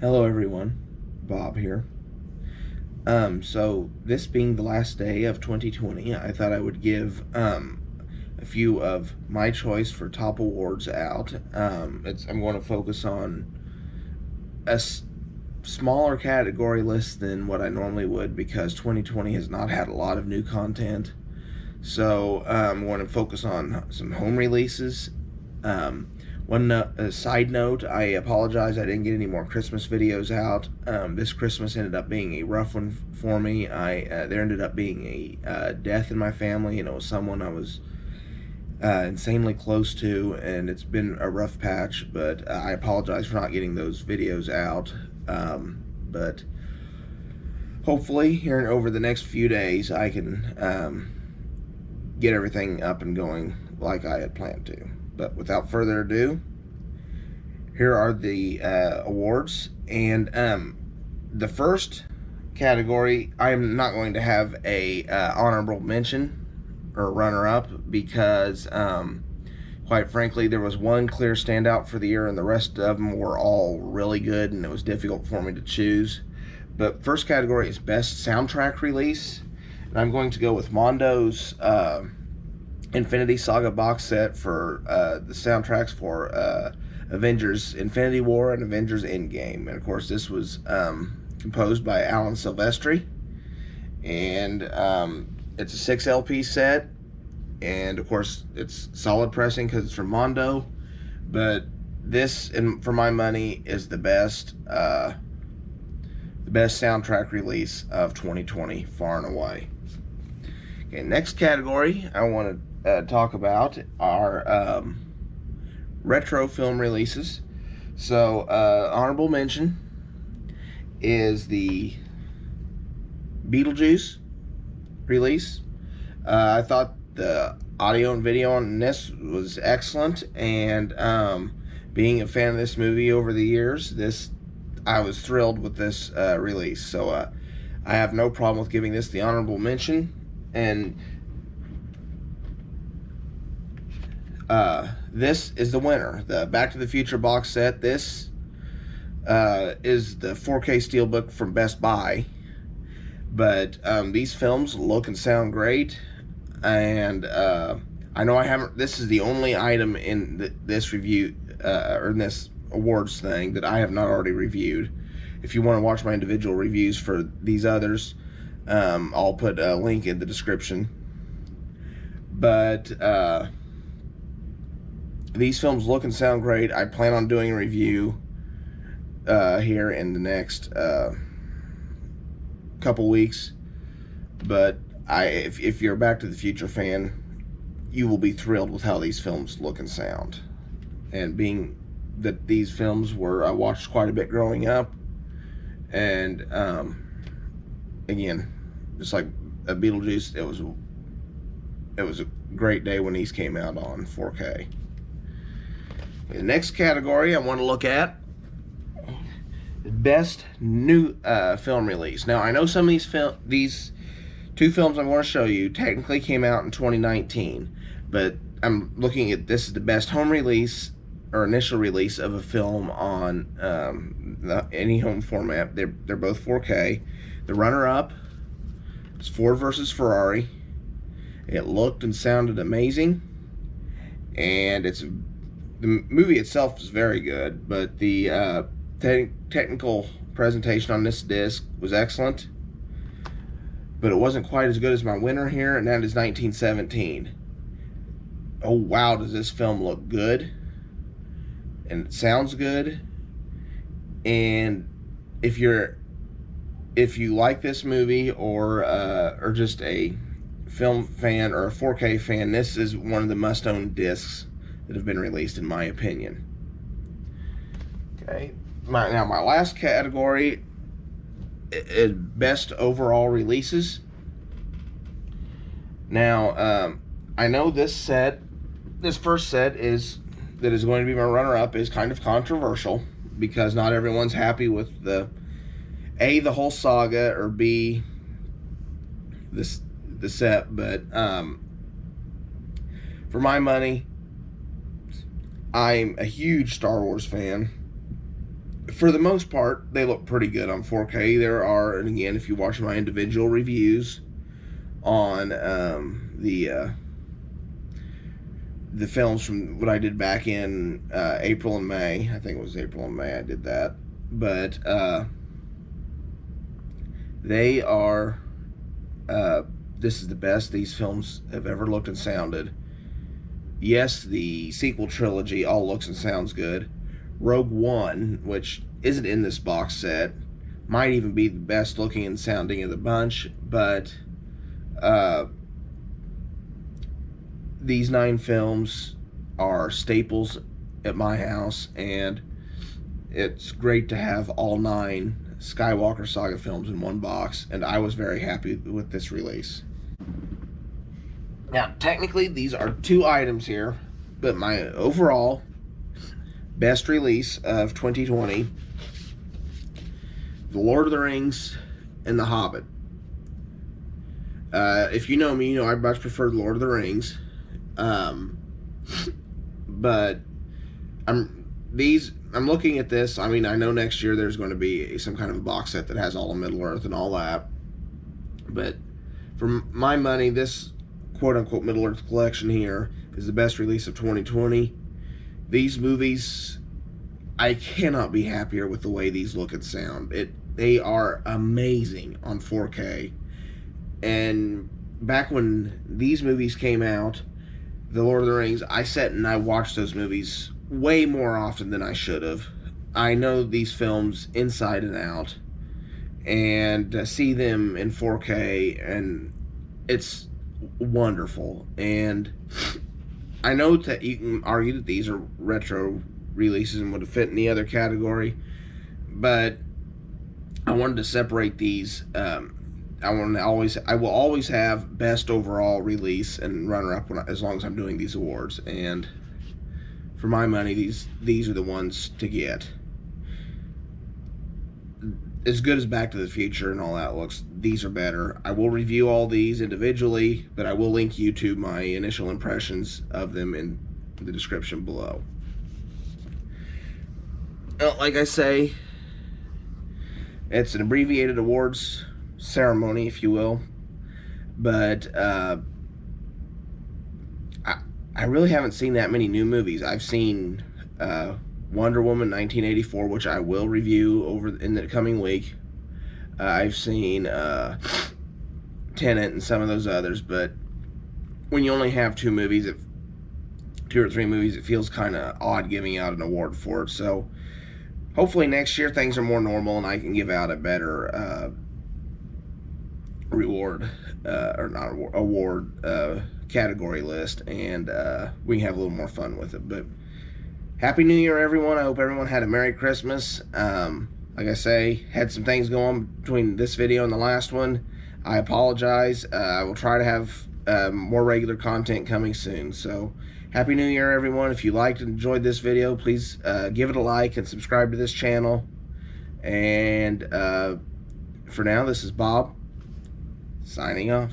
Hello everyone, Bob here. So this being the last day of 2020, I thought I would give a few of my choice for top awards out. I'm going to focus on a smaller category list than what I normally would because 2020 has not had a lot of new content. So I'm going to focus on some home releases. One side note, I apologize I didn't get any more Christmas videos out. This Christmas ended up being a rough one for me. There ended up being a death in my family, and it was someone I was insanely close to, and it's been a rough patch, but I apologize for not getting those videos out. But hopefully here over the next few days I can get everything up and going like I had planned to. But without further ado, here are the awards. And the first category, I'm not going to have a honorable mention or runner-up because, quite frankly, there was one clear standout for the year, and the rest of them were all really good, and it was difficult for me to choose. But first category is Best Soundtrack Release, and I'm going to go with Mondo's Infinity Saga box set for the soundtracks for Avengers Infinity War and Avengers Endgame. And of course this was composed by Alan Silvestri, and it's a 6 LP set, and of course it's solid pressing because it's from Mondo, but this, for my money, is the best soundtrack release of 2020, far and away. Okay, next category I want to talk about are retro film releases. So honorable mention is the Beetlejuice release. I thought the audio and video on this was excellent, and being a fan of this movie over the years, I was thrilled with this release. So I have no problem with giving this the honorable mention. And this is the winner, the Back to the Future box set. This is the 4K Steelbook from Best Buy, but these films look and sound great, and I know I haven't. This is the only item in this review or in this awards thing that I have not already reviewed. If you want to watch my individual reviews for these others, I'll put a link in the description. But these films look and sound great. I plan on doing a review here in the next couple weeks. But if you're a Back to the Future fan, you will be thrilled with how these films look and sound. And being that these films I watched quite a bit growing up, and again, just like a Beetlejuice, it was a great day when these came out on 4K. The next category I want to look at, Best New Film Release. Now, I know some of these two films I'm going to show you technically came out in 2019, but I'm looking at this as the best home release or initial release of a film on any home format. They're both 4K. The runner-up is Ford versus Ferrari. It looked and sounded amazing, and the movie itself is very good, but the technical presentation on this disc was excellent, but it wasn't quite as good as my winner here, and that is 1917. Oh wow, does this film look good, and it sounds good. And if you like this movie, or just a film fan or a 4K fan, this is one of the must-own discs that have been released, in my opinion. Okay, now my last category is best overall releases. Now, I know this first set that is going to be my runner-up is kind of controversial because not everyone's happy with the whole saga, or B, the set. But for my money, I'm a huge Star Wars fan. for the most part, they look pretty good on 4K. There are, and again, if you watch my individual reviews on the films from what I did back in April and May. I think it was April and May I did that. But they are, this is the best these films have ever looked and sounded. Yes, the sequel trilogy all looks and sounds good. Rogue One, which isn't in this box set, might even be the best looking and sounding of the bunch, but these 9 films are staples at my house, and it's great to have all 9 Skywalker Saga films in one box, and I was very happy with this release. Now, technically, these are 2 items here, but my overall best release of 2020, The Lord of the Rings and The Hobbit. If you know me, you know I much prefer The Lord of the Rings. But I'm looking at this. I mean, I know next year there's going to be some kind of a box set that has all of Middle-earth and all that. But for my money, this quote-unquote Middle-earth collection here is the best release of 2020. These movies, I cannot be happier with the way these look and sound. They are amazing on 4K. And back when these movies came out, The Lord of the Rings, I sat and I watched those movies way more often than I should have. I know these films inside and out, and to see them in 4K, and it's wonderful. And I know that you can argue that these are retro releases and would fit in the other category, but I wanted to separate these. I will always have best overall release and runner-up as long as I'm doing these awards. And for my money, these are the ones to get. As good as Back to the Future and all that looks, these are better. I will review all these individually, but I will link you to my initial impressions of them in the description below. Well, like I say, it's an abbreviated awards ceremony, if you will, but I really haven't seen that many new movies. I've seen Wonder Woman 1984, which I will review over in the coming week. I've seen Tenet and some of those others, but when you only have 2 or 3 movies, it feels kind of odd giving out an award for it. So hopefully next year things are more normal and I can give out a better award category list, and we can have a little more fun with it. But Happy New Year, everyone. I hope everyone had a Merry Christmas. Like I say, had some things going on between this video and the last one. I apologize. I will try to have more regular content coming soon. So Happy New Year, everyone. If you liked and enjoyed this video, please give it a like and subscribe to this channel. And for now, this is Bob signing off.